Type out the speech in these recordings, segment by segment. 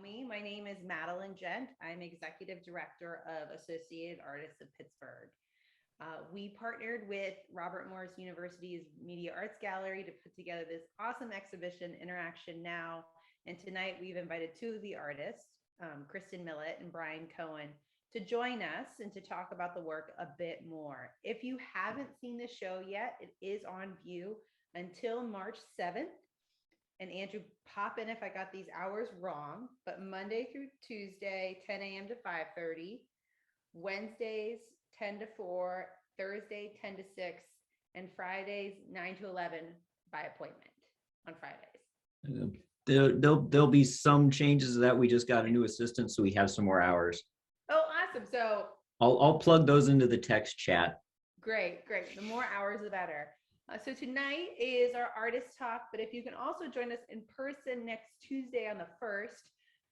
me. My name is Madeline Gent. I'm Executive Director of Associated Artists of Pittsburgh. We partnered with Robert Morris University's Media Arts Gallery to put together this awesome exhibition, Interaction Now. And tonight we've invited two of the artists, Cristin Millett and Brian Cohen, to join us and to talk about the work a bit more. If you haven't seen the show yet, it is on view until March 7th. And Andrew, pop in if I got these hours wrong, but Monday through Tuesday, 10 a.m. to 5:30, Wednesdays, 10 to 4, Thursday, 10 to 6, and Fridays, 9 to 11 by appointment on Fridays. There'll be some changes to that. We just got a new assistant, so we have some more hours. Oh, awesome. So I'll plug those into the text chat. Great. The more hours, the better. So tonight is our artist talk, but if you can also join us in person next Tuesday on the 1st,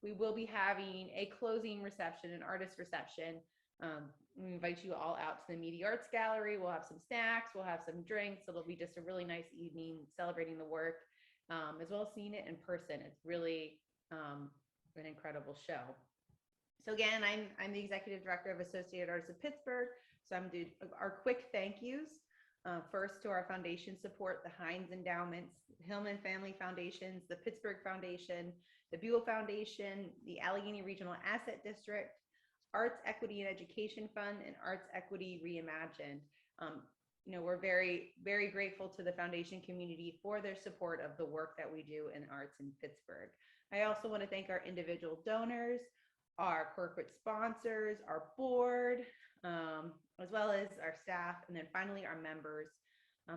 we will be having a closing reception, an artist reception. We invite you all out to the Media Arts Gallery. We'll have some snacks, we'll have some drinks. It'll be just a really nice evening celebrating the work, as well as seeing it in person. It's really an incredible show. So again, I'm the Executive Director of Associated Artists of Pittsburgh. So I'm doing our quick thank yous. First to our foundation support, the Hines Endowments, Hillman Family Foundations, the Pittsburgh Foundation, the Buell Foundation, the Allegheny Regional Asset District, Arts Equity and Education Fund, and Arts Equity Reimagined. We're very, very grateful to the foundation community for their support of the work that we do in arts in Pittsburgh. I also want to thank our individual donors, our corporate sponsors, our board, as well as our staff, and then finally our members,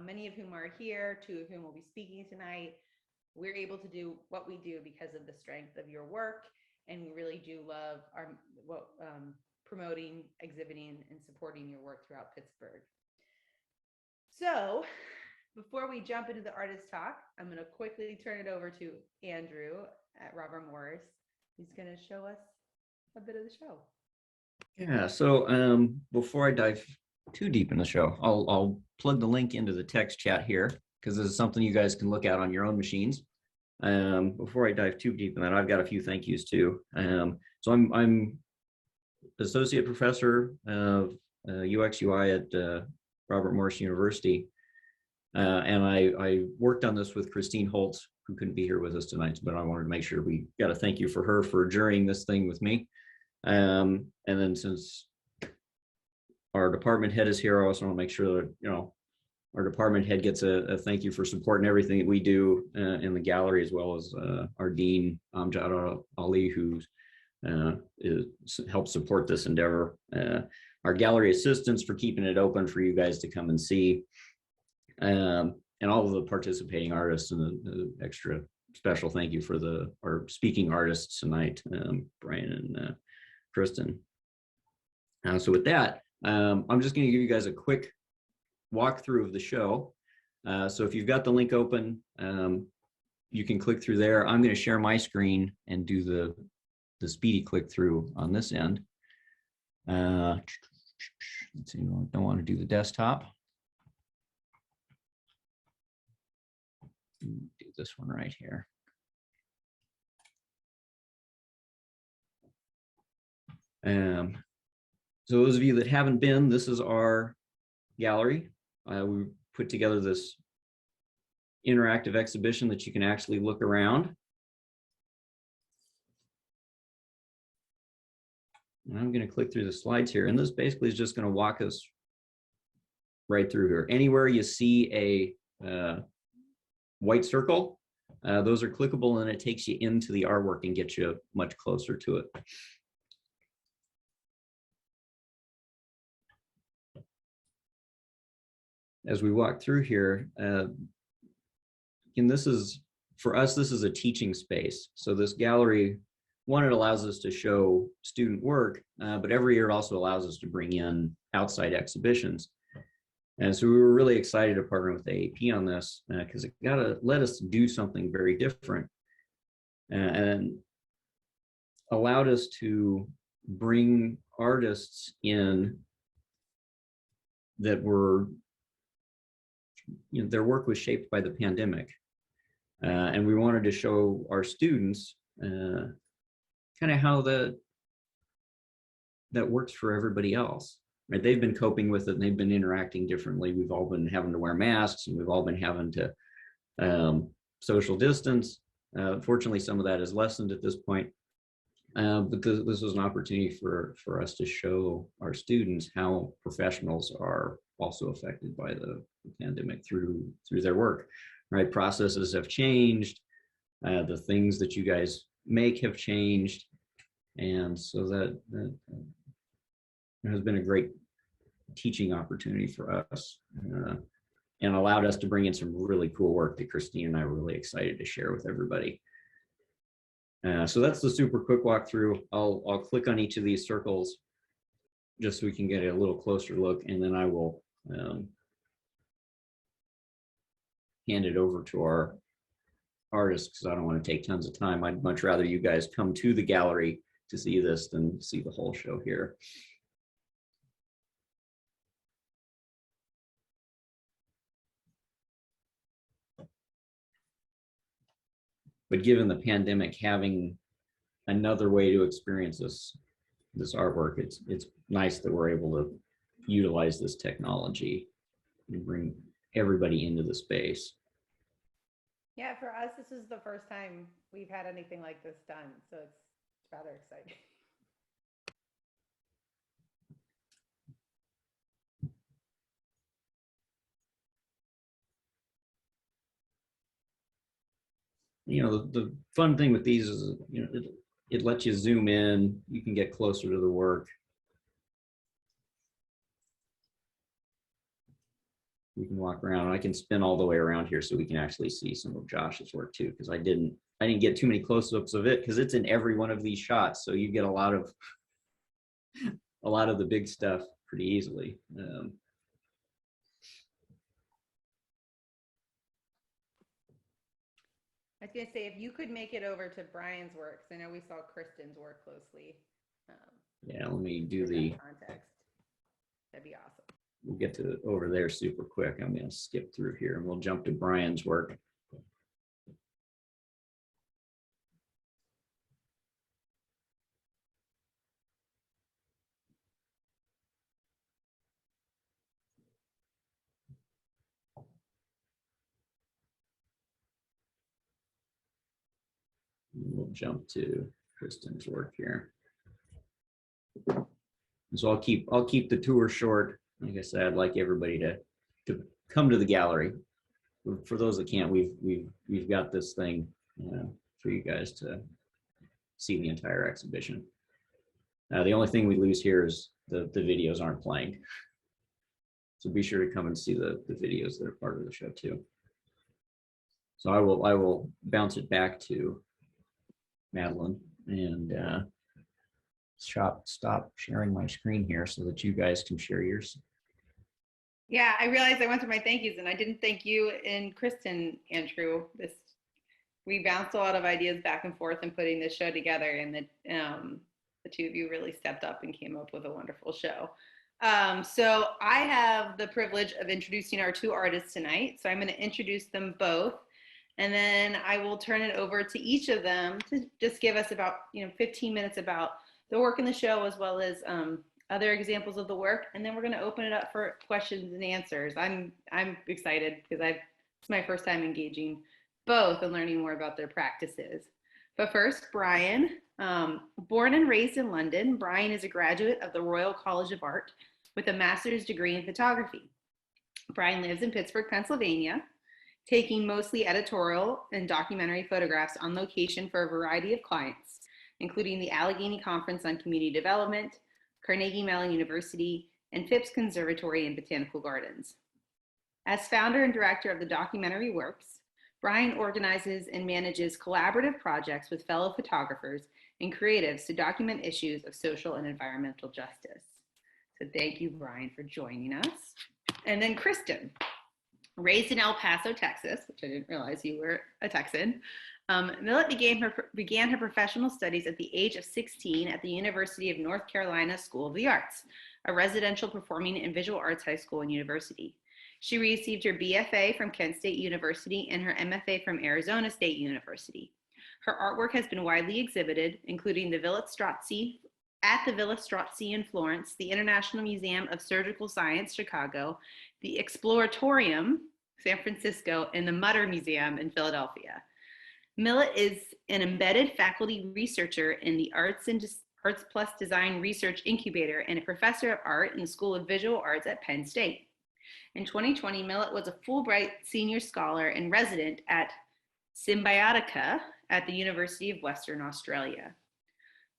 many of whom are here, two of whom will be speaking tonight. We're able to do what we do because of the strength of your work, and we really do love promoting, exhibiting, and supporting your work throughout Pittsburgh. So before we jump into the artist talk, I'm going to quickly turn it over to Andrew at Robert Morris, who's going to show us a bit of the show. Yeah, so before I dive too deep in the show, I'll plug the link into the text chat here because this is something you guys can look at on your own machines. Before I dive too deep in that, I've got a few thank yous too. So I'm associate professor of UX UI at Robert Morris University, and I worked on this with Christine Holtz, who couldn't be here with us tonight, but I wanted to make sure we got a thank you for her for journeying this thing with me. And then since our department head is here, I also want to make sure that, our department head gets a thank you for supporting everything that we do in the gallery, as well as our dean, Amjad Ali, who helps support this endeavor. Our gallery assistants for keeping it open for you guys to come and see. And all of the participating artists, and the extra special thank you for our speaking artists tonight, Brian and Cristin. So with that, I'm just going to give you guys a quick walkthrough of the show. So if you've got the link open, you can click through there. I'm going to share my screen and do the speedy click through on this end. Let's see, I don't want to do the desktop. Do this one right here. So those of you that haven't been, this is our gallery. We put together this interactive exhibition that you can actually look around. And I'm going to click through the slides here, and this basically is just going to walk us right through here. Anywhere you see a white circle, those are clickable, and it takes you into the artwork and gets you much closer to it. As we walk through here, and this is, for us, this is a teaching space. So this gallery, one, it allows us to show student work, but every year it also allows us to bring in outside exhibitions. And so we were really excited to partner with AAP on this because it got to let us do something very different and allowed us to bring artists in that were, their work was shaped by the pandemic. And we wanted to show our students kind of how that works for everybody else, right? They've been coping with it and they've been interacting differently. We've all been having to wear masks and we've all been having to social distance. Fortunately, some of that is lessened at this point. But this was an opportunity for us to show our students how professionals are also affected by the pandemic through their work, right? Processes have changed. The things that you guys make have changed. And so that has been a great teaching opportunity for us and allowed us to bring in some really cool work that Cristin and I were really excited to share with everybody. So that's the super quick walkthrough. I'll click on each of these circles just so we can get a little closer look, and then I will hand it over to our artists because I don't want to take tons of time. I'd much rather you guys come to the gallery to see this than see the whole show here. But given the pandemic, having another way to experience this artwork, it's nice that we're able to utilize this technology and bring everybody into the space. Yeah, for us, this is the first time we've had anything like this done, so it's rather exciting. You know, the fun thing with these is, you know, it lets you zoom in, you can get closer to the work. We can walk around. I can spin all the way around here so we can actually see some of Josh's work too, because I didn't get too many close-ups of it because it's in every one of these shots, so you get a lot of the big stuff pretty easily. I was gonna say, if you could make it over to Brian's work, because I know we saw Kristin's work closely. Yeah, let me do for the that context. That'd be awesome. We'll get to over there super quick. I'm going to skip through here and we'll jump to Brian's work. We'll jump to Kristin's work here. So I'll keep the tour short. Like I said, I'd like everybody to come to the gallery. For those that can't, we've got this thing for you guys to see the entire exhibition. The only thing we lose here is the videos aren't playing. So be sure to come and see the videos that are part of the show too. So I will bounce it back to Madeline and stop sharing my screen here so that you guys can share yours. Yeah, I realized I went through my thank yous and I didn't thank you and Cristin, Andrew. We bounced a lot of ideas back and forth in putting this show together, and the two of you really stepped up and came up with a wonderful show. So I have the privilege of introducing our two artists tonight. So I'm going to introduce them both, and then I will turn it over to each of them to just give us about 15 minutes about the work in the show, as well as other examples of the work, and then we're going to open it up for questions and answers. I'm excited because it's my first time engaging both and learning more about their practices. But first, Brian. Born and raised in London, Brian is a graduate of the Royal College of Art with a master's degree in photography. Brian lives in Pittsburgh, Pennsylvania, taking mostly editorial and documentary photographs on location for a variety of clients, including the Allegheny Conference on Community Development, Carnegie Mellon University, and Phipps Conservatory and Botanical Gardens. As founder and director of the Documentary Works, Brian organizes and manages collaborative projects with fellow photographers and creatives to document issues of social and environmental justice. So thank you, Brian, for joining us. And then Cristin, raised in El Paso, Texas, which I didn't realize you were a Texan. Millett began her professional studies at the age of 16 at the University of North Carolina School of the Arts, a residential performing and visual arts high school and university. She received her BFA from Kent State University and her MFA from Arizona State University. Her artwork has been widely exhibited, including the Villa Strozzi at the Villa Strozzi in Florence, the International Museum of Surgical Science, Chicago, the Exploratorium, San Francisco, and the Mutter Museum in Philadelphia. Millett is an embedded faculty researcher in the Arts Plus Design Research Incubator and a professor of art in the School of Visual Arts at Penn State. In 2020, Millett was a Fulbright senior scholar and resident at Symbiotica at the University of Western Australia.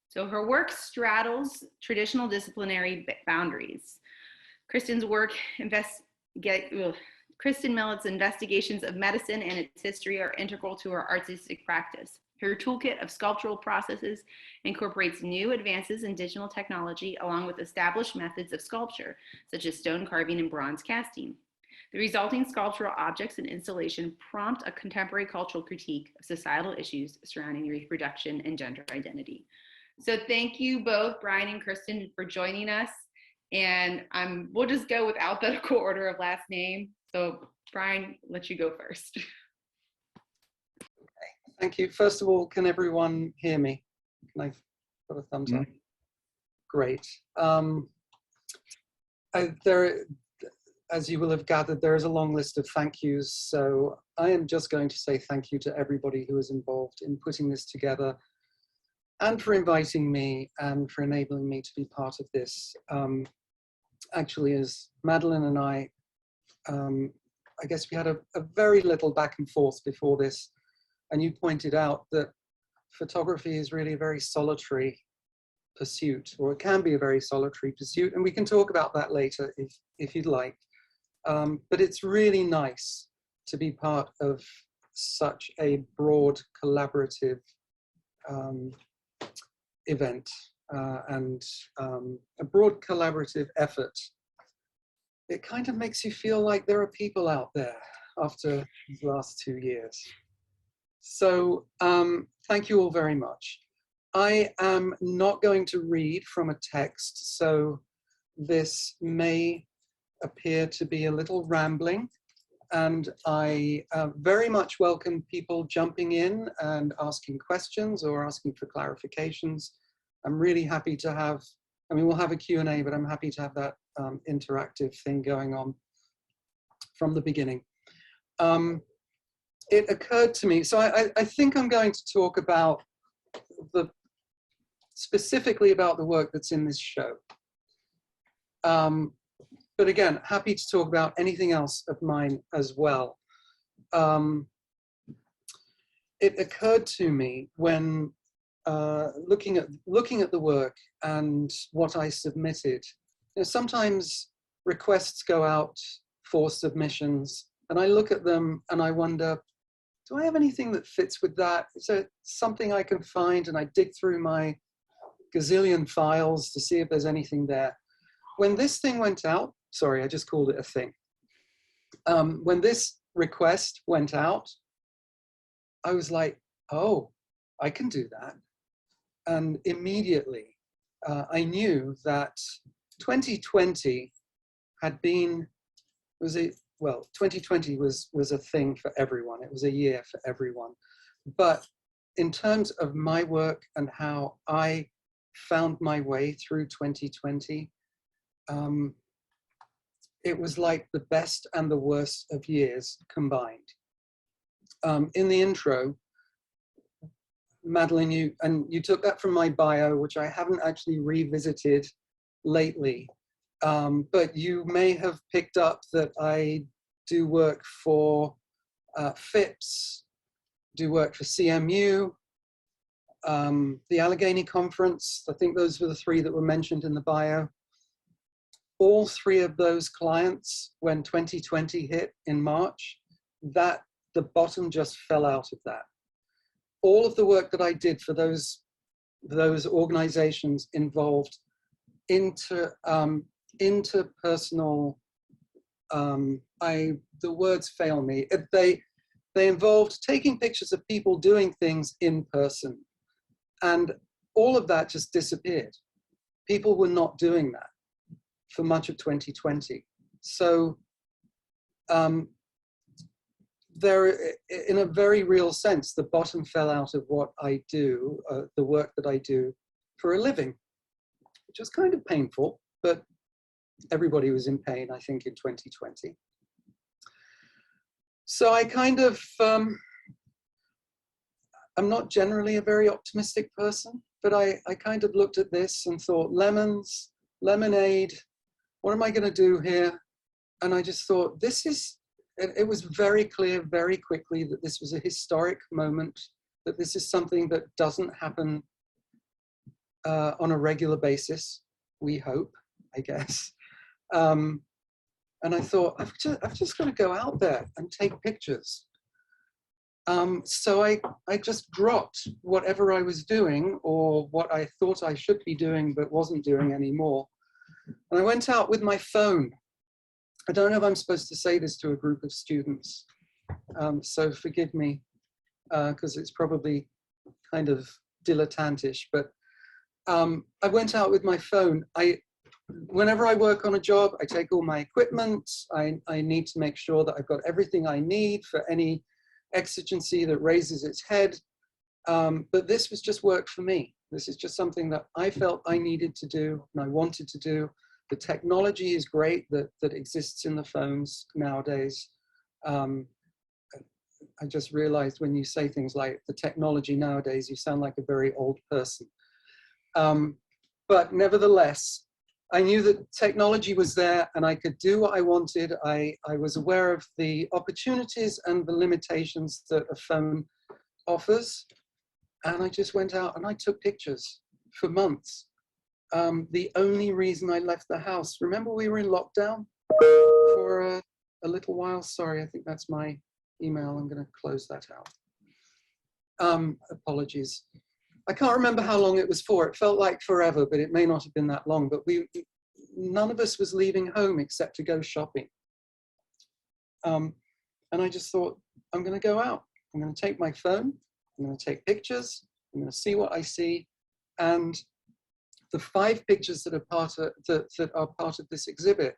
So her work straddles traditional disciplinary boundaries. Cristin Millett's investigations of medicine and its history are integral to her artistic practice. Her toolkit of sculptural processes incorporates new advances in digital technology along with established methods of sculpture, such as stone carving and bronze casting. The resulting sculptural objects and installation prompt a contemporary cultural critique of societal issues surrounding reproduction and gender identity. So thank you both, Brian and Cristin, for joining us. And we'll just go with alphabetical order of last name. So Brian, let you go first. Thank you. First of all, can everyone hear me? Can I put a thumbs up? Great. As you will have gathered, there is a long list of thank yous. So I am just going to say thank you to everybody who was involved in putting this together and for inviting me and for enabling me to be part of this. Actually, as Madeline and I guess we had a very little back and forth before this. And you pointed out that photography is really a very solitary pursuit, or it can be a very solitary pursuit. And we can talk about that later if you'd like. But it's really nice to be part of such a broad collaborative event and a broad collaborative effort. It kind of makes you feel like there are people out there after these last 2 years. So thank you all very much. I am not going to read from a text, so this may appear to be a little rambling, and I very much welcome people jumping in and asking questions or asking for clarifications. I'm really happy to have, we'll have a Q&A, but I'm happy to have that interactive thing going on from the beginning. It occurred to me, so I think I'm going to talk about specifically about the work that's in this show. But again, happy to talk about anything else of mine as well. It occurred to me when looking at the work and what I submitted, sometimes requests go out for submissions and I look at them and I wonder, do I have anything that fits with that? Is there something I can find? And I dig through my gazillion files to see if there's anything there. When this thing went out, sorry, I just called it a thing. When this request went out, I was like, oh, I can do that. And immediately I knew that 2020 had been, 2020 was a thing for everyone. It was a year for everyone. But in terms of my work and how I found my way through 2020, it was like the best and the worst of years combined. In the intro, Madeline, you took that from my bio, which I haven't actually revisited lately. But you may have picked up that I do work for FIPS, do work for CMU, the Allegheny Conference. I think those were the 3 that were mentioned in the bio. All 3 of those clients, when 2020 hit in March, the bottom just fell out of that. All of the work that I did for those organizations involved interpersonal, the words fail me. They involved taking pictures of people doing things in person. And all of that just disappeared. People were not doing that for much of 2020. So in a very real sense, the bottom fell out of what I do, the work that I do for a living, which was kind of painful, but everybody was in pain, I think, in 2020. So I kind of, I'm not generally a very optimistic person, but I kind of looked at this and thought, lemons, lemonade, what am I going to do here? And I just thought, it was very clear very quickly that this was a historic moment, that this is something that doesn't happen on a regular basis, we hope, I guess. And I thought, I've just got to go out there and take pictures. So I just dropped whatever I was doing or what I thought I should be doing but wasn't doing anymore. And I went out with my phone. I don't know if I'm supposed to say this to a group of students, so forgive me, because it's probably kind of dilettantish, but I went out with my phone. Whenever I work on a job, I take all my equipment. I need to make sure that I've got everything I need for any exigency that raises its head. But this was just work for me. This is just something that I felt I needed to do and I wanted to do. The technology is great that exists in the phones nowadays. I just realized when you say things like the technology nowadays, you sound like a very old person. But nevertheless, I knew that technology was there and I could do what I wanted. I was aware of the opportunities and the limitations that a phone offers. And I just went out and I took pictures for months. The only reason I left the house, remember we were in lockdown for a little while? Sorry, I think that's my email. I'm going to close that out. Apologies. I can't remember how long it was for. It felt like forever, but it may not have been that long. But none of us was leaving home except to go shopping. And I just thought, I'm going to go out. I'm going to take my phone. I'm going to take pictures. I'm going to see what I see. And the 5 pictures that are part of this exhibit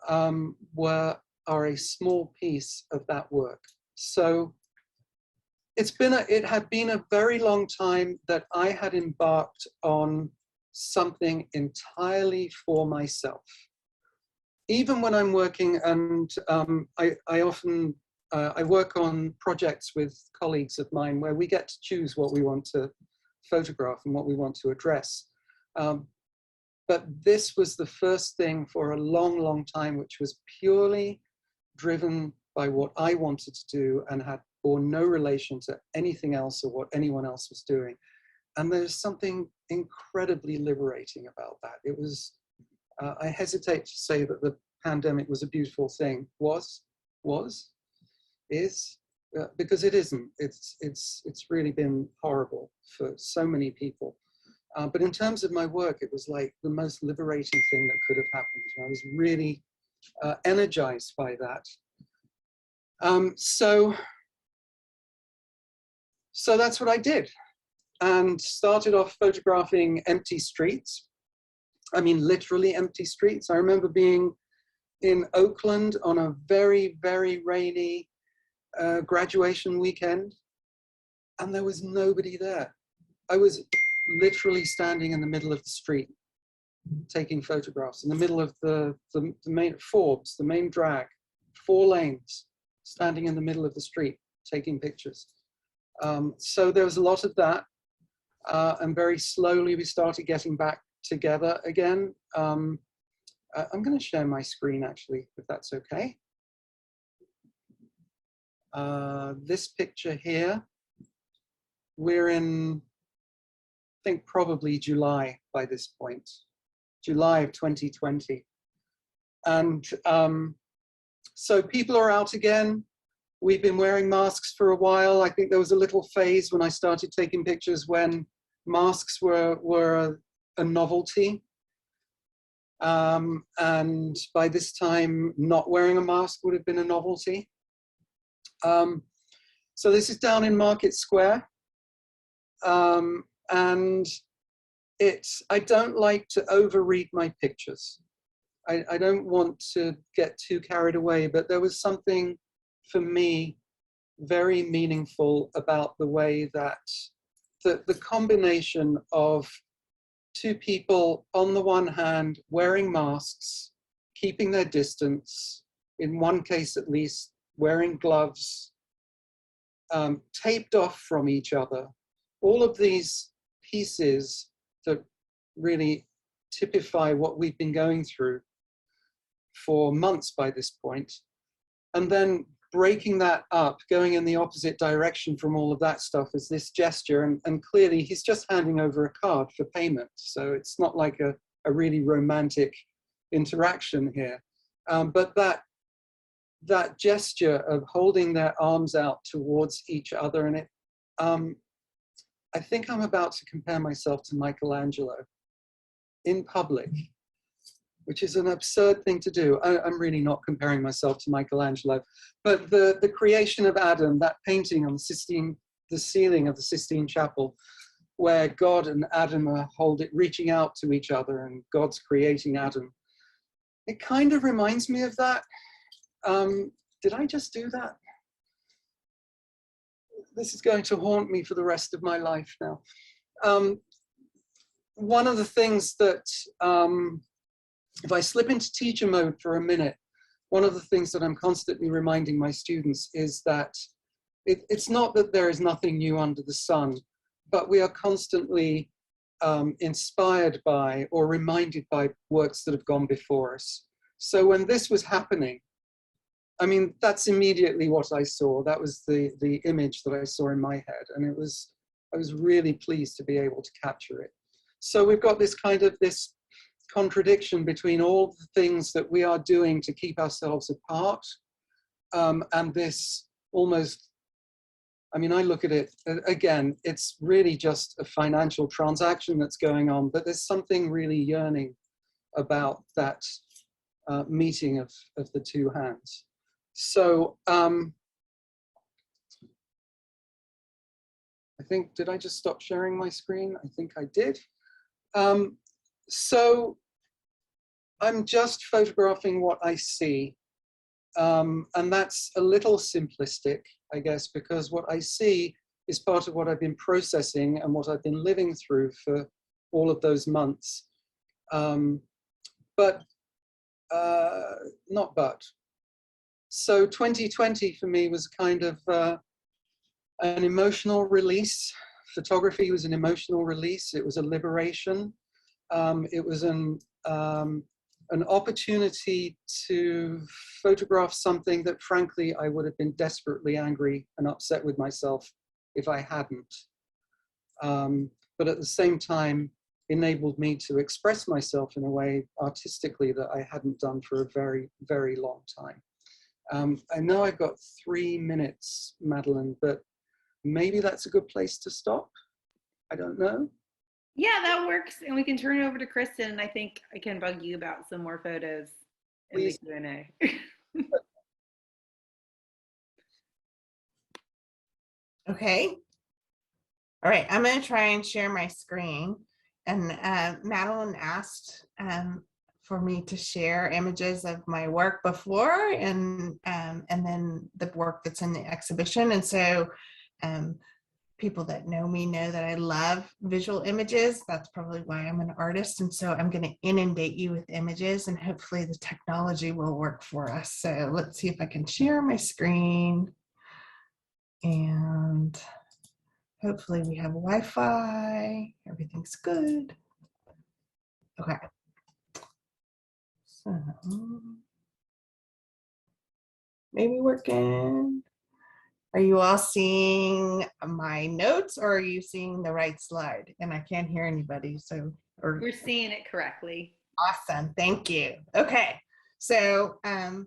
are a small piece of that work. So it had been a very long time that I had embarked on something entirely for myself. Even when I'm working, and I often work on projects with colleagues of mine where we get to choose what we want to photograph and what we want to address. But this was the first thing for a long, long time, which was purely driven by what I wanted to do and had bore no relation to anything else or what anyone else was doing. And there's something incredibly liberating about that. It was, I hesitate to say that the pandemic was a beautiful thing. Is, because it isn't. It's really been horrible for so many people. But in terms of my work, it was like the most liberating thing that could have happened. I was really energized by that. So that's what I did, and started off photographing empty streets. I mean, literally empty streets. I remember being in Oakland on a very, very rainy graduation weekend, and there was nobody there. I was literally standing in the middle of the street, taking photographs in the middle of the main Forbes, the main drag, 4 lanes, standing in the middle of the street, taking pictures. So there was a lot of that, and very slowly we started getting back together again. I'm going to share my screen actually, if that's okay. This picture here, we're in, I think probably July by this point, July of 2020. And so people are out again. We've been wearing masks for a while. I think there was a little phase when I started taking pictures when masks were a novelty. And by this time, not wearing a mask would have been a novelty. So this is down in Market Square. And I don't like to overread my pictures. I don't want to get too carried away, but there was something for me, very meaningful about the way that the combination of two people, on the one hand, wearing masks, keeping their distance, in one case at least, wearing gloves, taped off from each other. All of these pieces that really typify what we've been going through for months by this point, and then breaking that up, going in the opposite direction from all of that stuff is this gesture, and clearly he's just handing over a card for payment, so it's not like a really romantic interaction here. But that gesture of holding their arms out towards each other, and it, I think I'm about to compare myself to Michelangelo in public, which is an absurd thing to do. I'm really not comparing myself to Michelangelo, but the creation of Adam, that painting on the ceiling of the Sistine Chapel, where God and Adam are reaching out to each other, and God's creating Adam. It kind of reminds me of that. Did I just do that? This is going to haunt me for the rest of my life now. One of the things that, if I slip into teacher mode for a minute, one of the things that I'm constantly reminding my students is that it's not that there is nothing new under the sun, but we are constantly inspired by or reminded by works that have gone before us. So when this was happening, I mean, that's immediately what I saw. That was the image that I saw in my head. And I was really pleased to be able to capture it. So we've got this kind of this contradiction between all the things that we are doing to keep ourselves apart, and this almost, I mean, I look at it, again, it's really just a financial transaction that's going on, but there's something really yearning about that meeting of the two hands. So I think, did I just stop sharing my screen? I think I did. So I'm just photographing what I see. And that's a little simplistic, I guess, because what I see is part of what I've been processing and what I've been living through for all of those months. So 2020 for me was kind of an emotional release. Photography was an emotional release. It was a liberation. It was an opportunity to photograph something that, frankly, I would have been desperately angry and upset with myself if I hadn't. But at the same time, enabled me to express myself in a way artistically that I hadn't done for a very, very long time. I know I've got 3 minutes, Madeline, but maybe that's a good place to stop. I don't know. Yeah, that works. And we can turn it over to Cristin, and I think I can bug you about some more photos in the Q&A. Okay. All right, I'm going to try and share my screen. And Madeline asked for me to share images of my work before and then the work that's in the exhibition. And so people that know me know that I love visual images. That's probably why I'm an artist. And so I'm going to inundate you with images, and hopefully the technology will work for us. So let's see if I can share my screen. And hopefully we have Wi-Fi. Everything's good. Okay. So maybe working. Are you all seeing my notes, or are you seeing the right slide? And I can't hear anybody, so. We're seeing it correctly. Awesome, thank you. Okay, so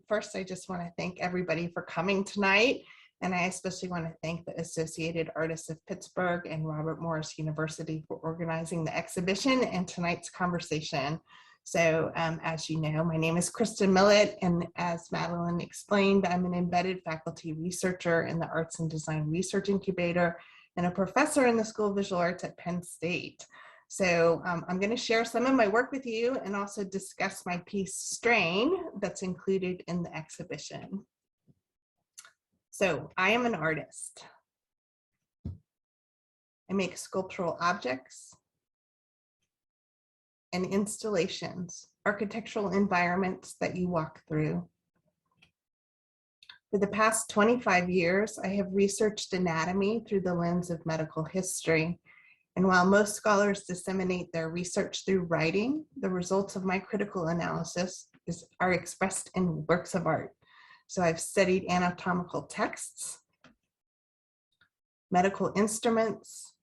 first I just want to thank everybody for coming tonight. And I especially want to thank the Associated Artists of Pittsburgh and Robert Morris University for organizing the exhibition and tonight's conversation. So as you know, my name is Cristin Millett, and as Madeline explained, I'm an embedded faculty researcher in the Arts and Design Research Incubator and a professor in the School of Visual Arts at Penn State. So I'm going to share some of my work with you and also discuss my piece Strain that's included in the exhibition. So I am an artist. I make sculptural objects and installations, architectural environments that you walk through. For the past 25 years, I have researched anatomy through the lens of medical history. And while most scholars disseminate their research through writing, the results of my critical analysis are expressed in works of art. So I've studied anatomical texts, medical instruments,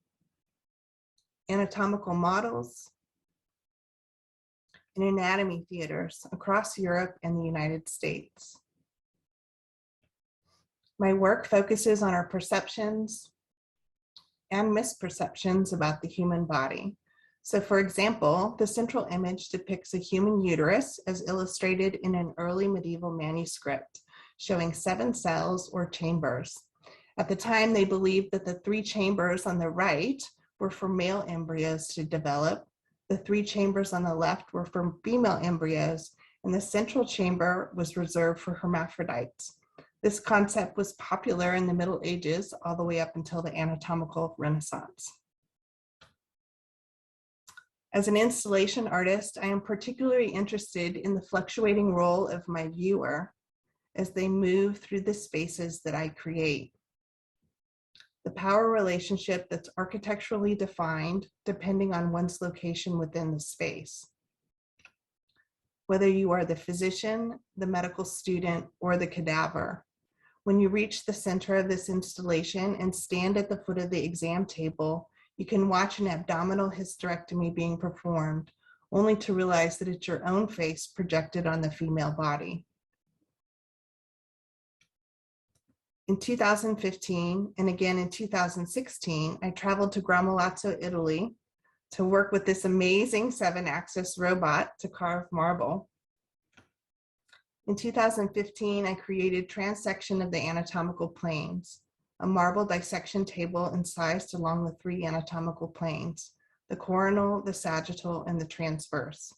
anatomical models, and anatomy theaters across Europe and the United States. My work focuses on our perceptions and misperceptions about the human body. So for example, the central image depicts a human uterus as illustrated in an early medieval manuscript showing 7 cells or chambers. At the time, they believed that the 3 chambers on the right were for male embryos to develop, the 3 chambers on the left were for female embryos, and the central chamber was reserved for hermaphrodites. This concept was popular in the Middle Ages all the way up until the anatomical Renaissance. As an installation artist, I am particularly interested in the fluctuating role of my viewer as they move through the spaces that I create. The power relationship that's architecturally defined depending on one's location within the space. Whether you are the physician, the medical student, or the cadaver, when you reach the center of this installation and stand at the foot of the exam table, you can watch an abdominal hysterectomy being performed, only to realize that it's your own face projected on the female body. In 2015, and again in 2016, I traveled to Gramolazzo, Italy, to work with this amazing 7-axis robot to carve marble. In 2015, I created Transection of the Anatomical Planes, a marble dissection table incised along the 3 anatomical planes, the coronal, the sagittal, and the transverse.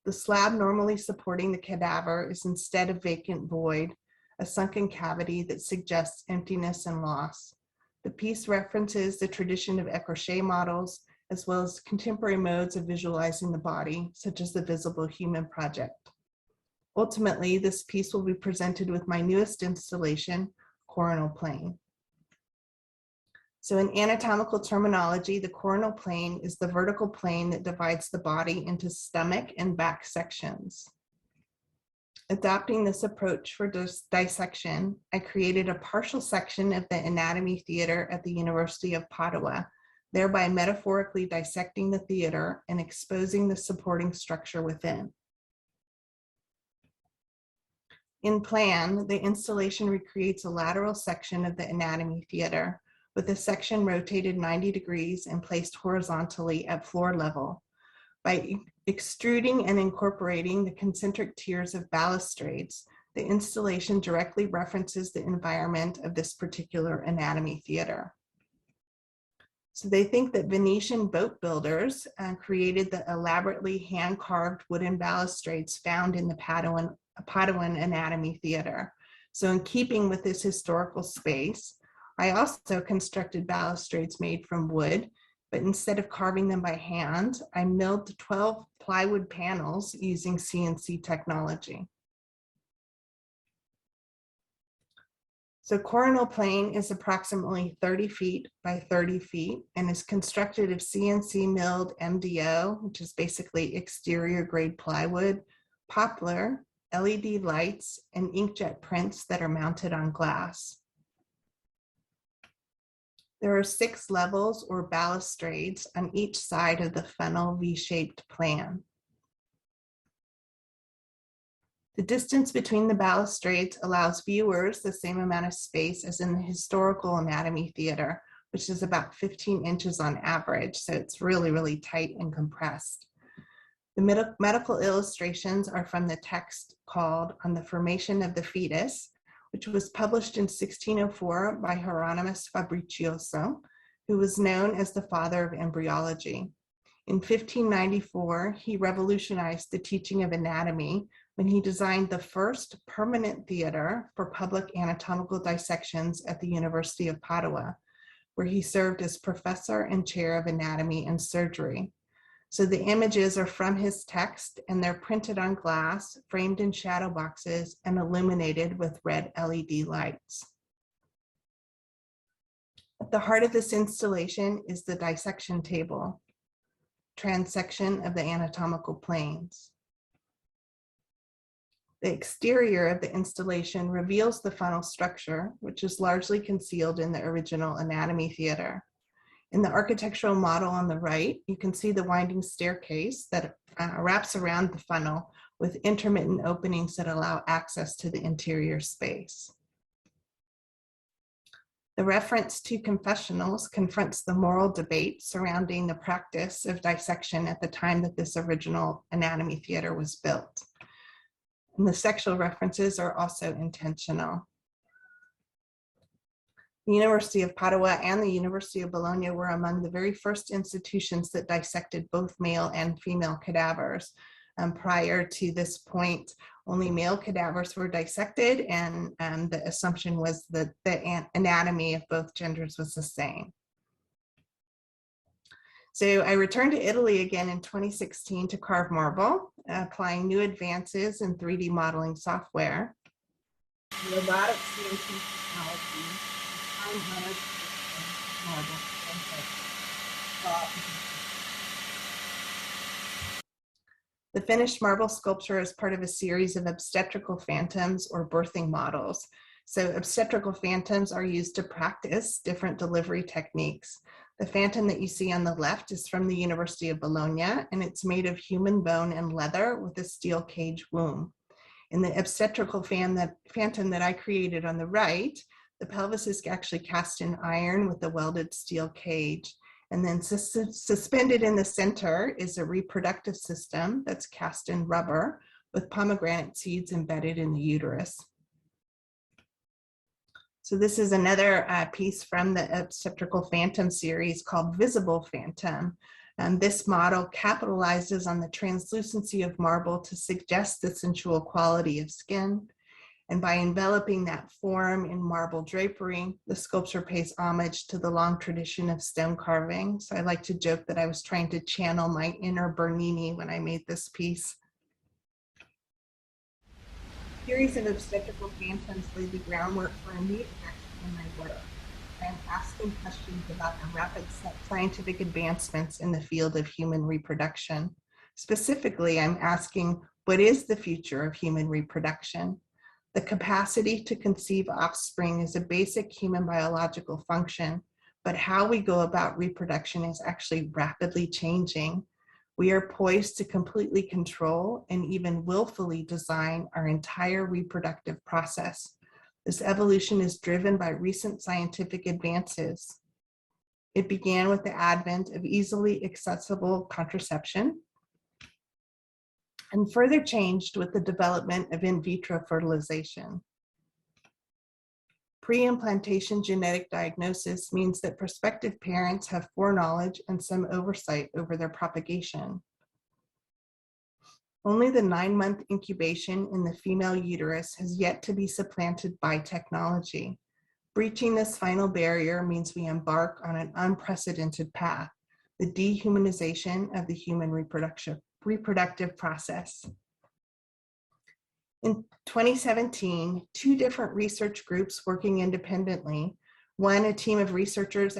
The slab normally supporting the cadaver is instead a vacant void, a sunken cavity that suggests emptiness and loss. The piece references the tradition of écorché models, as well as contemporary modes of visualizing the body, such as the Visible Human Project. Ultimately, this piece will be presented with my newest installation, Coronal Plane. So in anatomical terminology, the coronal plane is the vertical plane that divides the body into stomach and back sections. Adopting this approach for dissection, I created a partial section of the anatomy theater at the University of Padua, thereby metaphorically dissecting the theater and exposing the supporting structure within. In plan, the installation recreates a lateral section of the anatomy theater, with the section rotated 90 degrees and placed horizontally at floor level. By extruding and incorporating the concentric tiers of balustrades, the installation directly references the environment of this particular anatomy theater. So they think that Venetian boat builders created the elaborately hand-carved wooden balustrades found in the Paduan anatomy theater. So in keeping with this historical space, I also constructed balustrades made from wood, but instead of carving them by hand, I milled 12 plywood panels using CNC technology. So Coronal Plane is approximately 30 feet by 30 feet and is constructed of CNC milled MDO, which is basically exterior grade plywood, poplar, LED lights, and inkjet prints that are mounted on glass. There are 6 levels or balustrades on each side of the funnel V-shaped plan. The distance between the balustrades allows viewers the same amount of space as in the historical anatomy theater, which is about 15 inches on average, so it's really, really tight and compressed. The medical illustrations are from the text called On the Formation of the Fetus, which was published in 1604 by Hieronymus Fabricioso, who was known as the father of embryology. In 1594, he revolutionized the teaching of anatomy when he designed the first permanent theater for public anatomical dissections at the University of Padua, where he served as professor and chair of anatomy and surgery. So the images are from his text, and they're printed on glass, framed in shadow boxes, and illuminated with red LED lights. At the heart of this installation is the dissection table, transection of the anatomical planes. The exterior of the installation reveals the funnel structure, which is largely concealed in the original anatomy theater. In the architectural model on the right, you can see the winding staircase that wraps around the funnel with intermittent openings that allow access to the interior space. The reference to confessionals confronts the moral debate surrounding the practice of dissection at the time that this original anatomy theater was built. And the sexual references are also intentional. The University of Padua and the University of Bologna were among the very first institutions that dissected both male and female cadavers. Prior to this point, only male cadavers were dissected, and the assumption was that the anatomy of both genders was the same. So I returned to Italy again in 2016 to carve marble, applying new advances in 3D modeling software, robotic CNC technology, marble. The finished marble sculpture is part of a series of obstetrical phantoms or birthing models. So obstetrical phantoms are used to practice different delivery techniques. The phantom that you see on the left is from the University of Bologna, and it's made of human bone and leather with a steel cage womb. In the obstetrical phantom that I created on the right, the pelvis is actually cast in iron with a welded steel cage. And then suspended in the center is a reproductive system that's cast in rubber with pomegranate seeds embedded in the uterus. So this is another piece from the obstetrical phantom series called Visible Phantom. And this model capitalizes on the translucency of marble to suggest the sensual quality of skin. And by enveloping that form in marble drapery, the sculpture pays homage to the long tradition of stone carving. So I like to joke that I was trying to channel my inner Bernini when I made this piece. A series of obstetrical phantoms laid the groundwork for a new action in my work. I am asking questions about the rapid scientific advancements in the field of human reproduction. Specifically, I'm asking, what is the future of human reproduction? The capacity to conceive offspring is a basic human biological function, but how we go about reproduction is actually rapidly changing. We are poised to completely control and even willfully design our entire reproductive process. This evolution is driven by recent scientific advances. It began with the advent of easily accessible contraception, and further changed with the development of in vitro fertilization. Pre-implantation genetic diagnosis means that prospective parents have foreknowledge and some oversight over their propagation. Only the 9-month incubation in the female uterus has yet to be supplanted by technology. Breaching this final barrier means we embark on an unprecedented path, the dehumanization of the human reproductive process. In 2017, 2 different research groups working independently, one a team of researchers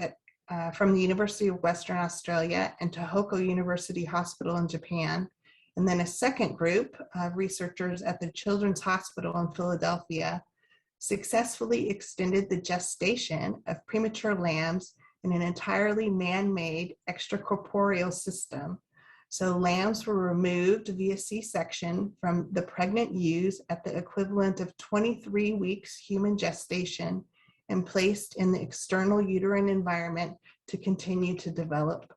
from the University of Western Australia and Tohoku University Hospital in Japan, and then a second group of researchers at the Children's Hospital in Philadelphia, successfully extended the gestation of premature lambs in an entirely man-made extracorporeal system. So lambs were removed via C-section from the pregnant ewes at the equivalent of 23 weeks human gestation and placed in the external uterine environment to continue to develop.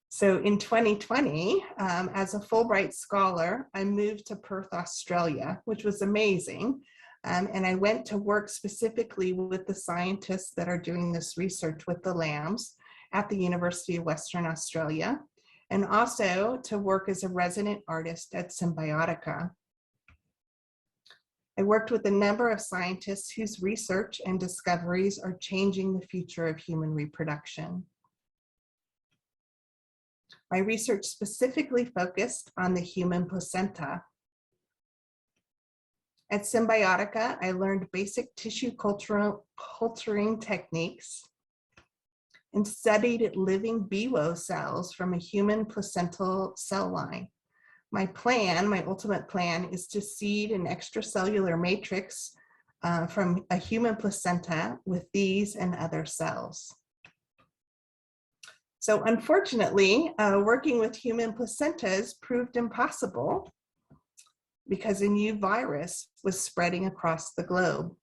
So in 2020, as a Fulbright scholar, I moved to Perth, Australia, which was amazing. And I went to work specifically with the scientists that are doing this research with the lambs at the University of Western Australia. and also to work as a resident artist at Symbiotica. I worked with a number of scientists whose research and discoveries are changing the future of human reproduction. My research specifically focused on the human placenta. At Symbiotica, I learned basic tissue culturing techniques and studied living BWO cells from a human placental cell line. My ultimate plan, is to seed an extracellular matrix from a human placenta with these and other cells. So unfortunately, working with human placentas proved impossible because a new virus was spreading across the globe.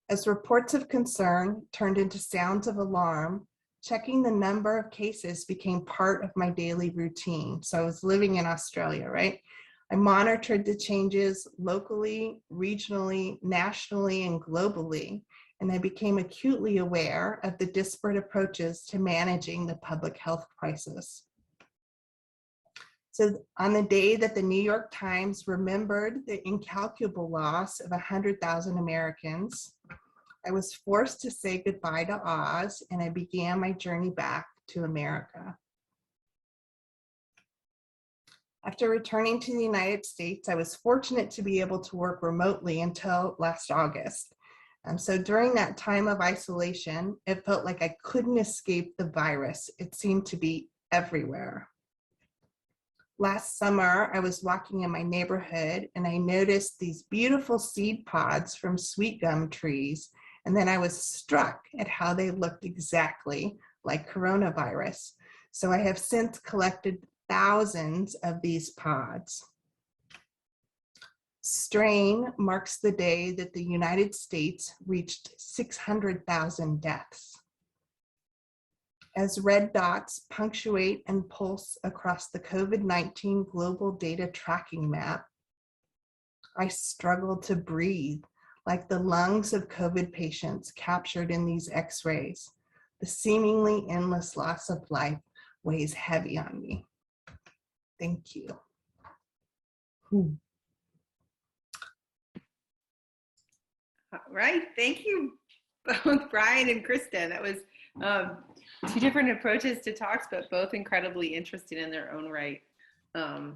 As reports of concern turned into sounds of alarm, checking the number of cases became part of my daily routine. So I was living in Australia, right? I monitored the changes locally, regionally, nationally, and globally, and I became acutely aware of the disparate approaches to managing the public health crisis. So on the day that the New York Times remembered the incalculable loss of 100,000 Americans, I was forced to say goodbye to Oz, and I began my journey back to America. After returning to the United States, I was fortunate to be able to work remotely until last August. So during that time of isolation, it felt like I couldn't escape the virus. It seemed to be everywhere. Last summer, I was walking in my neighborhood and I noticed these beautiful seed pods from sweet gum trees. And then I was struck at how they looked exactly like coronavirus. So I have since collected thousands of these pods. Strain marks the day that the United States reached 600,000 deaths. As red dots punctuate and pulse across the COVID-19 global data tracking map, I struggle to breathe like the lungs of COVID patients captured in these X-rays. The seemingly endless loss of life weighs heavy on me. Thank you. All right, thank you both, Brian and Cristin. That was two different approaches to talks, but both incredibly interesting in their own right. And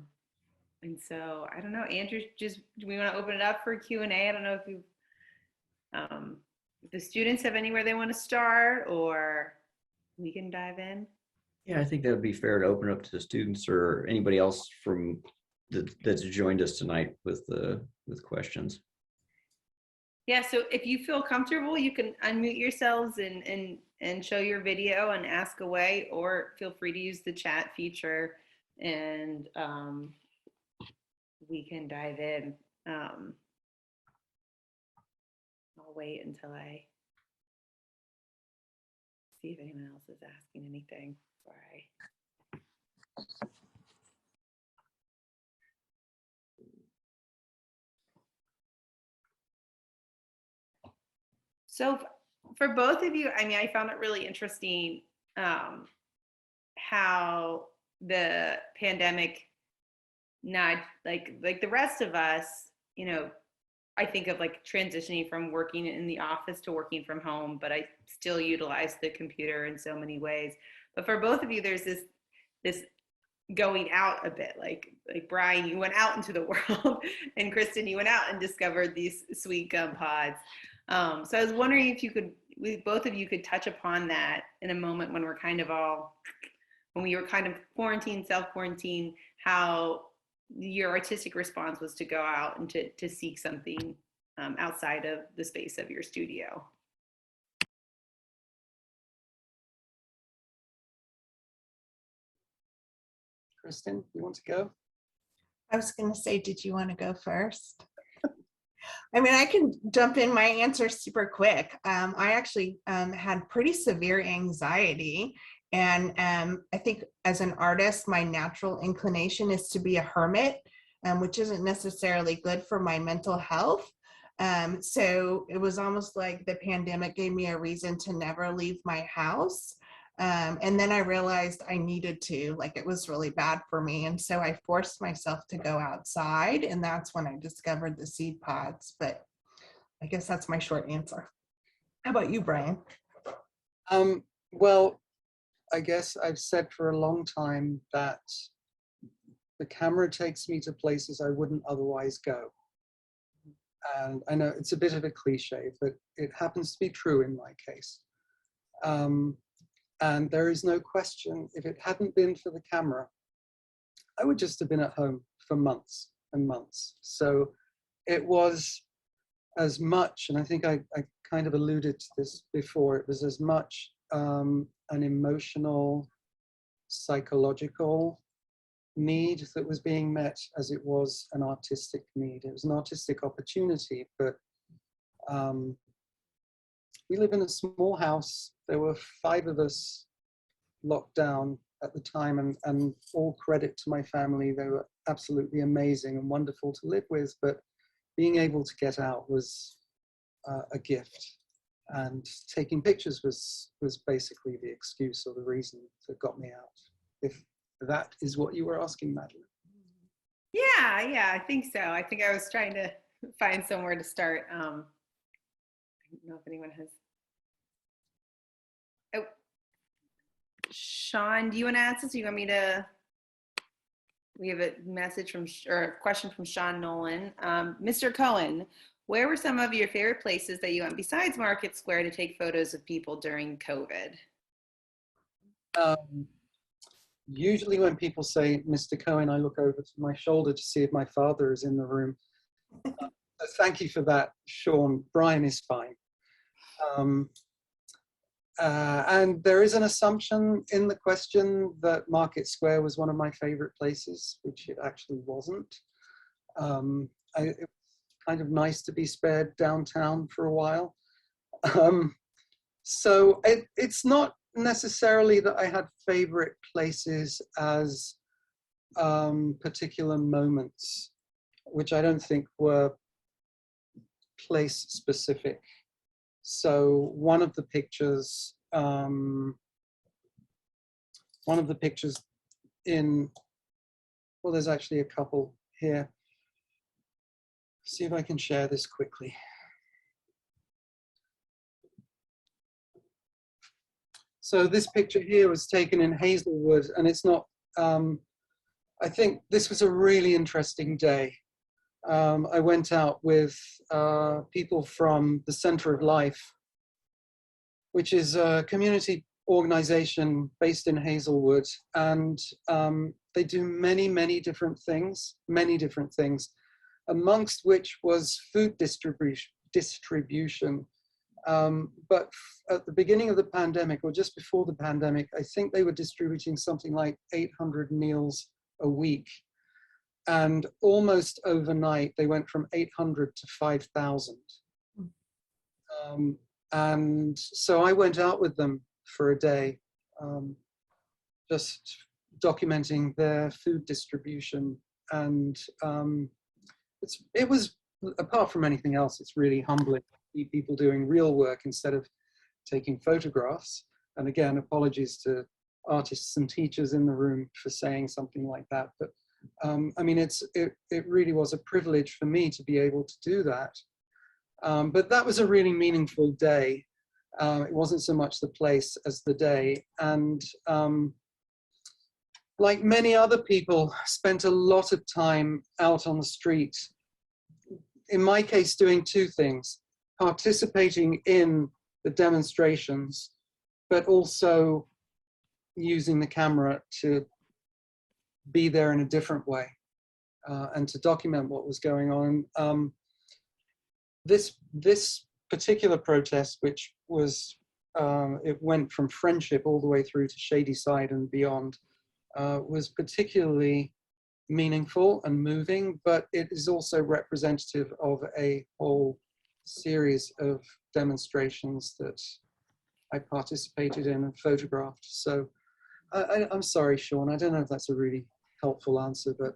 so I don't know, Andrew, just do we want to open it up for Q&A? I don't know if the students have anywhere they want to start, or we can dive in. Yeah, I think that would be fair to open up to the students or anybody else from that's joined us tonight with questions. Yeah, so if you feel comfortable, you can unmute yourselves and show your video and ask away, or feel free to use the chat feature and we can dive in. I'll wait until I see if anyone else is asking anything before I. So for both of you, I mean, I found it really interesting how the pandemic, not like the rest of us, you know, I think of like transitioning from working in the office to working from home, but I still utilize the computer in so many ways. But for both of you, there's this going out a bit, like Brian, you went out into the world, and Cristin, you went out and discovered these sweet gum pods. So I was wondering if both of you could touch upon that in a moment when we're kind of when we were kind of quarantined, self-quarantined, how your artistic response was to go out and to seek something outside of the space of your studio. Cristin, you want to go? I was going to say, did you want to go first? I mean, I can jump in my answer super quick. I actually had pretty severe anxiety. And I think as an artist, my natural inclination is to be a hermit, which isn't necessarily good for my mental health. So it was almost like the pandemic gave me a reason to never leave my house. And then I realized I needed to, like, it was really bad for me. And so I forced myself to go outside. And that's when I discovered the seed pods. But I guess that's my short answer. How about you, Brian? Well, I guess I've said for a long time that the camera takes me to places I wouldn't otherwise go. And I know it's a bit of a cliche, but it happens to be true in my case. And there is no question, if it hadn't been for the camera, I would just have been at home for months and months. So it was as much, and I think I kind of alluded to this before, it was as much an emotional, psychological need that was being met as it was an artistic need. It was an artistic opportunity, but we live in a small house. There were 5 of us locked down at the time, and all credit to my family. They were absolutely amazing and wonderful to live with, but being able to get out was a gift. And taking pictures was basically the excuse or the reason that got me out, if that is what you were asking, Madeline. Yeah, I think so. I think I was trying to find somewhere to start. I don't know if anyone has. Oh, Sean, do you want to answer? So you want me to? We have a message from, or a question from Sean Nolan. Mr. Cohen, where were some of your favorite places that you went besides Market Square to take photos of people during COVID? Usually when people say, Mr. Cohen, I look over to my shoulder to see if my father is in the room. Thank you for that, Sean. Brian is fine. And there is an assumption in the question that Market Square was one of my favorite places, which it actually wasn't. It was kind of nice to be spared downtown for a while. So it's not necessarily that I had favorite places as particular moments, which I don't think were place specific. So one of the pictures in, well, there's actually a couple here. See if I can share this quickly. So this picture here was taken in Hazelwood, and it's not, I think this was a really interesting day. I went out with people from the Center of Life, which is a community organization based in Hazelwood, and they do many different things, amongst which was food distribution. But at the beginning of the pandemic, or just before the pandemic, I think they were distributing something like 800 meals a week. And almost overnight, they went from 800 to 5,000. And so I went out with them for a day, just documenting their food distribution. And it was, apart from anything else, it's really humbling to see people doing real work instead of taking photographs. And again, apologies to artists and teachers in the room for saying something like that. But I mean, it really was a privilege for me to be able to do that. But that was a really meaningful day. It wasn't so much the place as the day. And like many other people, spent a lot of time out on the street. In my case, doing 2 things: participating in the demonstrations, but also using the camera to be there in a different way and to document what was going on. This particular protest, which was, it went from Friendship all the way through to Shadyside and beyond, was particularly meaningful and moving, but it is also representative of a whole series of demonstrations that I participated in and photographed. So I'm sorry, Sean, I don't know if that's a really helpful answer, but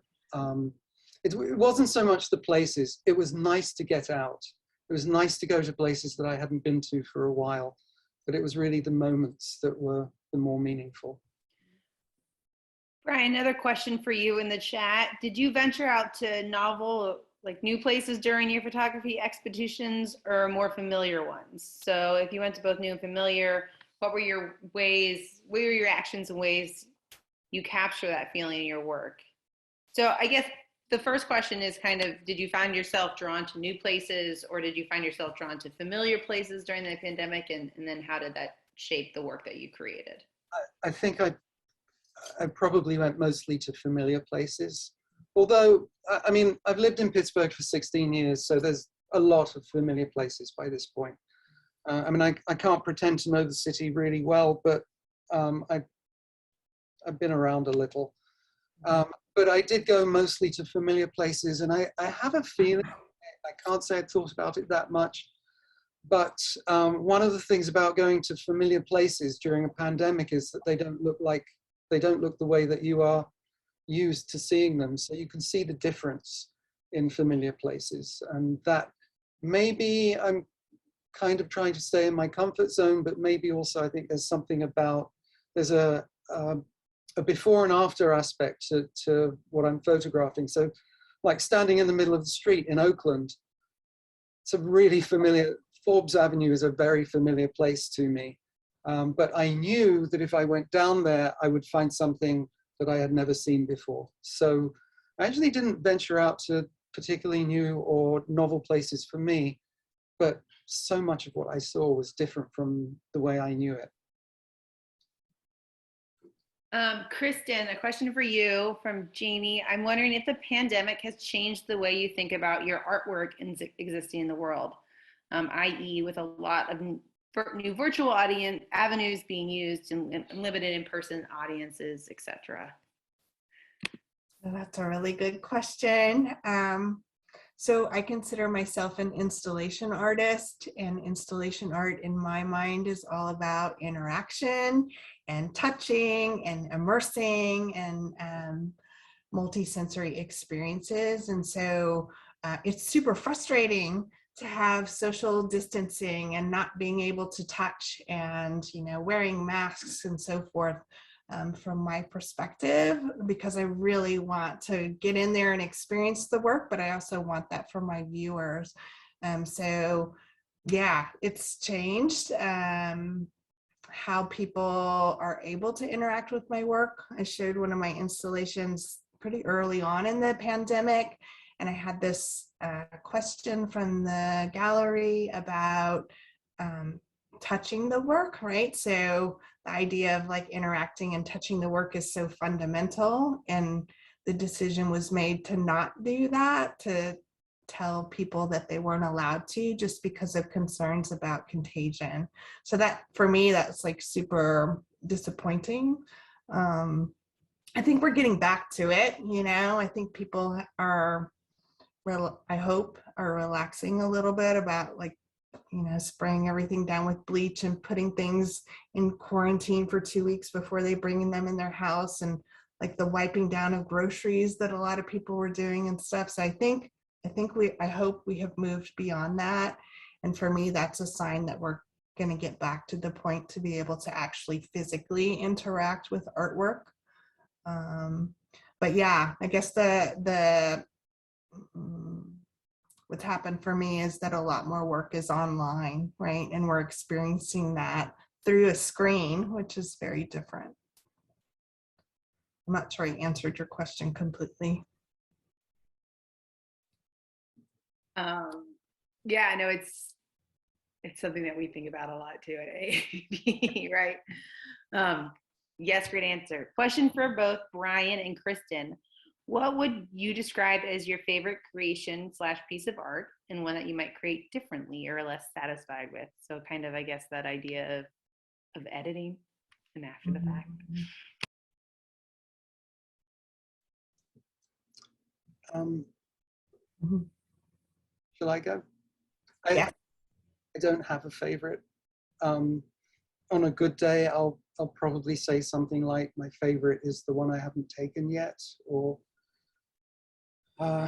it wasn't so much the places. It was nice to get out. It was nice to go to places that I hadn't been to for a while, but it was really the moments that were the more meaningful. Brian, another question for you in the chat. Did you venture out to novel, like new places during your photography expeditions or more familiar ones? So if you went to both new and familiar, what were your actions and ways you capture that feeling in your work? So I guess the first question is kind of, did you find yourself drawn to new places, or did you find yourself drawn to familiar places during the pandemic? And then how did that shape the work that you created? I think I probably went mostly to familiar places. Although, I mean, I've lived in Pittsburgh for 16 years, so there's a lot of familiar places by this point. I mean, I can't pretend to know the city really well, but I've been around a little. But I did go mostly to familiar places, and I have a feeling, I can't say I thought about it that much, but one of the things about going to familiar places during a pandemic is that they don't look the way that you are used to seeing them. So you can see the difference in familiar places, and that maybe I'm kind of trying to stay in my comfort zone, but maybe also I think there's something about, there's a before and after aspect to what I'm photographing. So like standing in the middle of the street in Oakland, it's a really familiar, Forbes Avenue is a very familiar place to me. But I knew that if I went down there, I would find something that I had never seen before. So I actually didn't venture out to particularly new or novel places for me, but so much of what I saw was different from the way I knew it. Cristin, a question for you from Jamie. I'm wondering if the pandemic has changed the way you think about your artwork existing in the world, i.e. with a lot of new virtual audience avenues being used and limited in-person audiences, etc. That's a really good question. So I consider myself an installation artist, and installation art in my mind is all about interaction and touching and immersing and multi-sensory experiences. And so it's super frustrating to have social distancing and not being able to touch and, you know, wearing masks and so forth. From my perspective, because I really want to get in there and experience the work, but I also want that for my viewers. So yeah, it's changed how people are able to interact with my work. I showed one of my installations pretty early on in the pandemic, and I had this question from the gallery about touching the work, right? So the idea of like interacting and touching the work is so fundamental, and the decision was made to not do that, to tell people that they weren't allowed to just because of concerns about contagion. So that, for me, that's like super disappointing. I think we're getting back to it, you know. I think people are, I hope, are relaxing a little bit about like, you know, spraying everything down with bleach and putting things in quarantine for 2 weeks before they bring them in their house, and like the wiping down of groceries that a lot of people were doing and stuff. So I hope we have moved beyond that. And for me, that's a sign that we're going to get back to the point to be able to actually physically interact with artwork. But yeah, I guess what's happened for me is that a lot more work is online, right? And we're experiencing that through a screen, which is very different. I'm not sure I answered your question completely. Yeah, no, it's something that we think about a lot too at AAP, right? Yes, great answer. Question for both Brian and Cristin. What would you describe as your favorite creation / piece of art, and one that you might create differently or less satisfied with? So kind of, I guess, that idea of editing and after the fact. Shall I go? Yeah. I don't have a favorite. On a good day, I'll probably say something like, my favorite is the one I haven't taken yet, or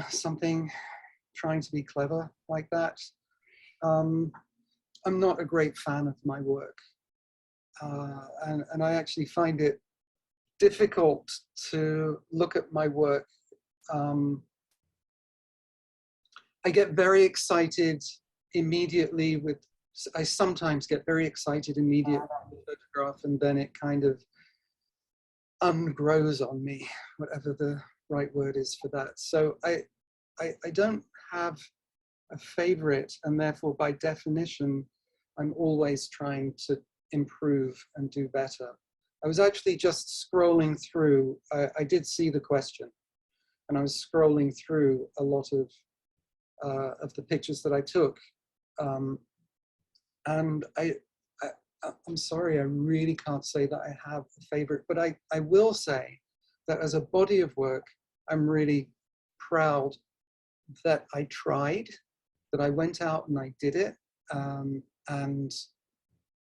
something trying to be clever like that. I'm not a great fan of my work. and I actually find it difficult to look at my work. I get very excited immediately with, I sometimes get very excited immediately with a photograph, and then it kind of ungrows on me, whatever the right word is for that. So I don't have a favorite, and therefore by definition, I'm always trying to improve and do better. I was actually just scrolling through, I did see the question, and I was scrolling through a lot of the pictures that I took. And I'm sorry, I really can't say that I have a favorite, but I will say that as a body of work, I'm really proud that I tried, that I went out and I did it. And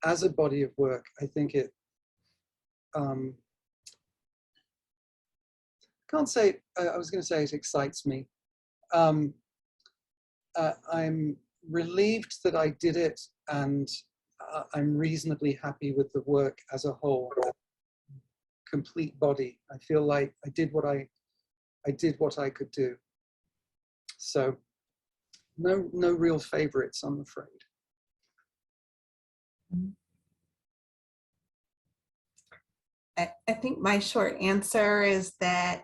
as a body of work, I think it, can't say, I was going to say it excites me. I'm relieved that I did it, and I'm reasonably happy with the work as a whole. Complete body. I feel like I did what I could do. So no real favorites, I'm afraid. I think my short answer is that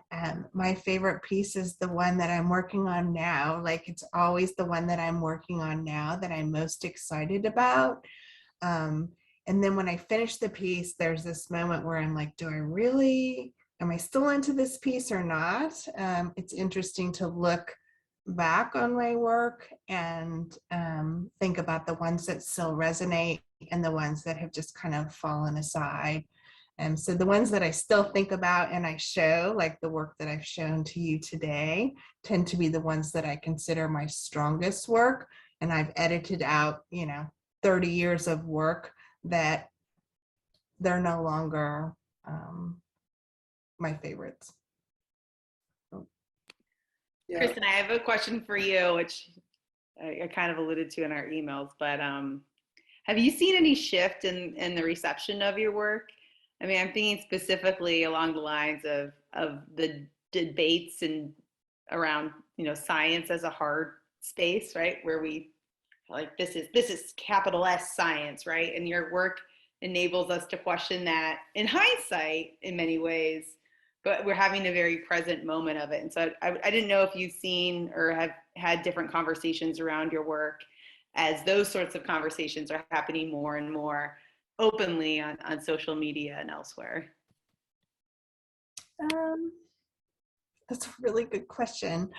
my favorite piece is the one that I'm working on now. Like, it's always the one that I'm working on now that I'm most excited about. And then when I finish the piece, there's this moment where I'm like, am I still into this piece or not? It's interesting to look back on my work and think about the ones that still resonate and the ones that have just kind of fallen aside. And so the ones that I still think about and I show, like the work that I've shown to you today, tend to be the ones that I consider my strongest work. And I've edited out, 30 years of work that they're no longer my favorites. Yeah. Cristin, I have a question for you, which I kind of alluded to in our emails, but have you seen any shift in the reception of your work? I mean, I'm thinking specifically along the lines of the debates and around, science as a hard space, right? Where we like, this is capital S science, right? And your work enables us to question that in hindsight in many ways, but we're having a very present moment of it. And so I didn't know if you've seen or have had different conversations around your work as those sorts of conversations are happening more and more openly on social media and elsewhere. That's a really good question.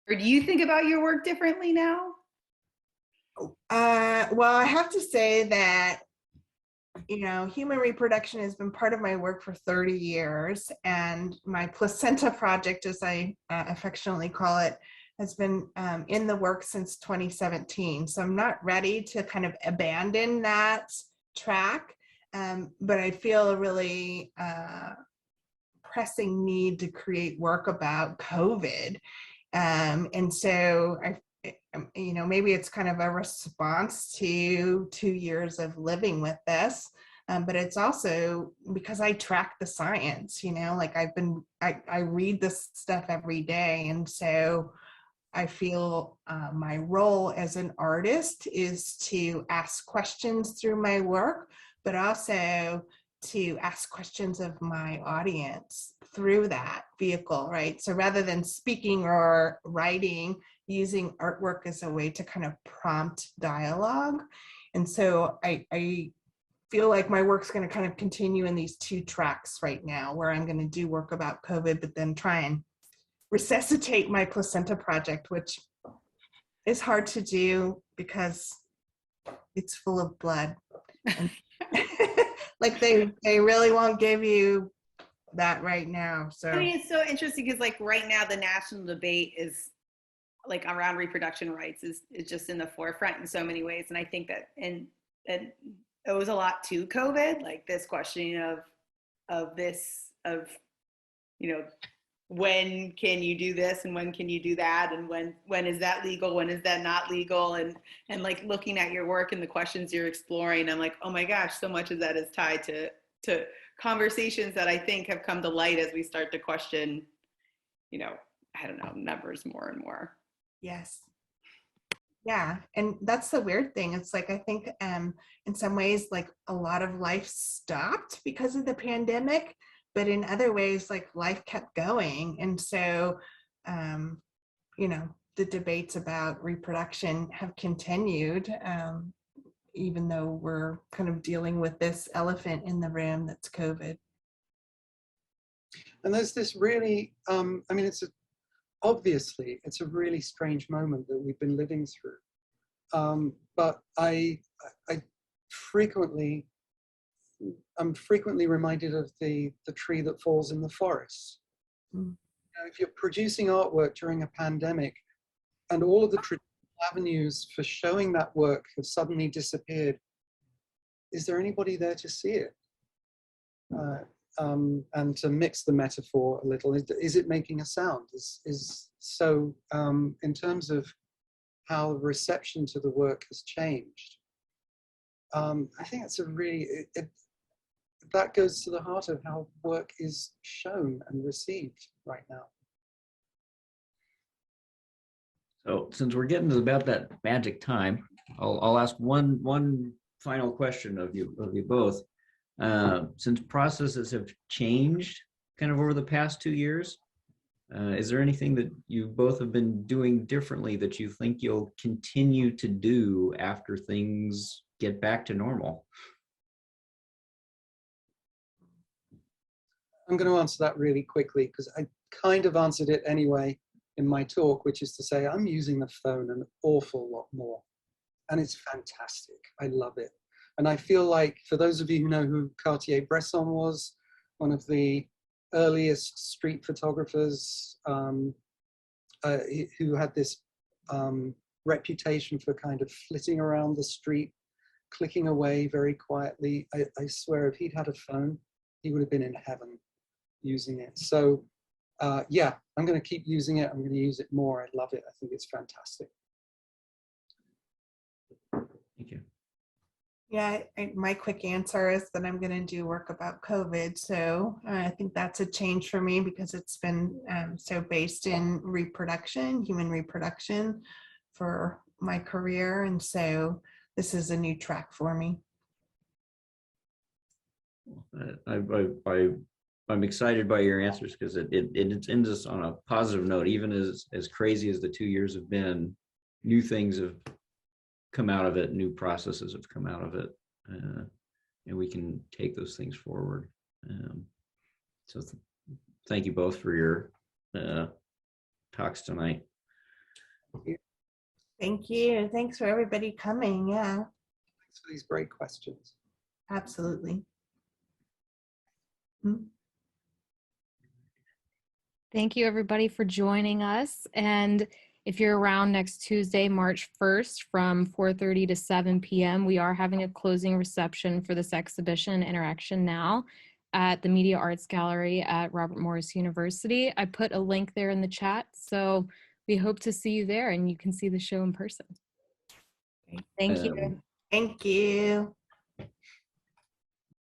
Or do you think about your work differently now? Well, I have to say that, human reproduction has been part of my work for 30 years, and my placenta project, as I affectionately call it, has been in the work since 2017. So I'm not ready to kind of abandon that track, but I feel a really pressing need to create work about COVID. And so maybe it's kind of a response to 2 years of living with this, but it's also because I track the science, like I read this stuff every day. And so I feel my role as an artist is to ask questions through my work, but also to ask questions of my audience through that vehicle, right? So rather than speaking or writing, using artwork as a way to kind of prompt dialogue. And so I feel like my work's going to kind of continue in these two tracks right now, where I'm going to do work about COVID, but then try and resuscitate my placenta project, which is hard to do because it's full of blood. Like they really won't give you that right now. So I mean, it's so interesting because like right now the national debate is like around reproduction rights is just in the forefront in so many ways. And I think that and it owes a lot to COVID, like this questioning of when can you do this and when can you do that, and when is that legal, when is that not legal, and like looking at your work and the questions you're exploring, I'm like, oh my gosh, so much of that is tied to conversations that I think have come to light as we start to question, I don't know, numbers more and more. Yes. Yeah, and that's the weird thing. It's like, I think in some ways, like a lot of life stopped because of the pandemic, but in other ways, like life kept going. And so, the debates about reproduction have continued, even though we're kind of dealing with this elephant in the room that's COVID. And there's this really, obviously, it's a really strange moment that we've been living through. But I'm frequently reminded of the tree that falls in the forest. Mm. If you're producing artwork during a pandemic and all of the traditional avenues for showing that work have suddenly disappeared, is there anybody there to see it? And to mix the metaphor a little, is it making a sound? So in terms of how reception to the work has changed, I think it's a really, that goes to the heart of how work is shown and received right now. So since we're getting to about that magic time, I'll ask one final question of you both. Since processes have changed kind of over the past 2 years, is there anything that you both have been doing differently that you think you'll continue to do after things get back to normal? I'm going to answer that really quickly because I kind of answered it anyway in my talk, which is to say I'm using the phone an awful lot more. And it's fantastic. I love it. And I feel like, for those of you who know who Cartier-Bresson was, one of the earliest street photographers who had this reputation for kind of flitting around the street, clicking away very quietly. I swear if he'd had a phone, he would have been in heaven using it. So yeah, I'm going to keep using it. I'm going to use it more. I love it. I think it's fantastic. Thank you. Yeah, my quick answer is that I'm going to do work about COVID. So I think that's a change for me because it's been so based in reproduction, human reproduction for my career. And so this is a new track for me. I'm excited by your answers because it ends us on a positive note. Even as crazy as the 2 years have been, new things have come out of it, new processes have come out of it, and we can take those things forward. So thank you both for your talks tonight. Thank you. Thanks for everybody coming. Yeah, Thanks for these great questions. absolutely. Thank you everybody for joining us. And if you're around next Tuesday, March 1st from 4:30 to 7 p.m., we are having a closing reception for this exhibition, Interaction Now, at the Media Arts Gallery at Robert Morris University. I put a link there in the chat, so we hope to see you there and you can see the show in person. Thank you. Thank you.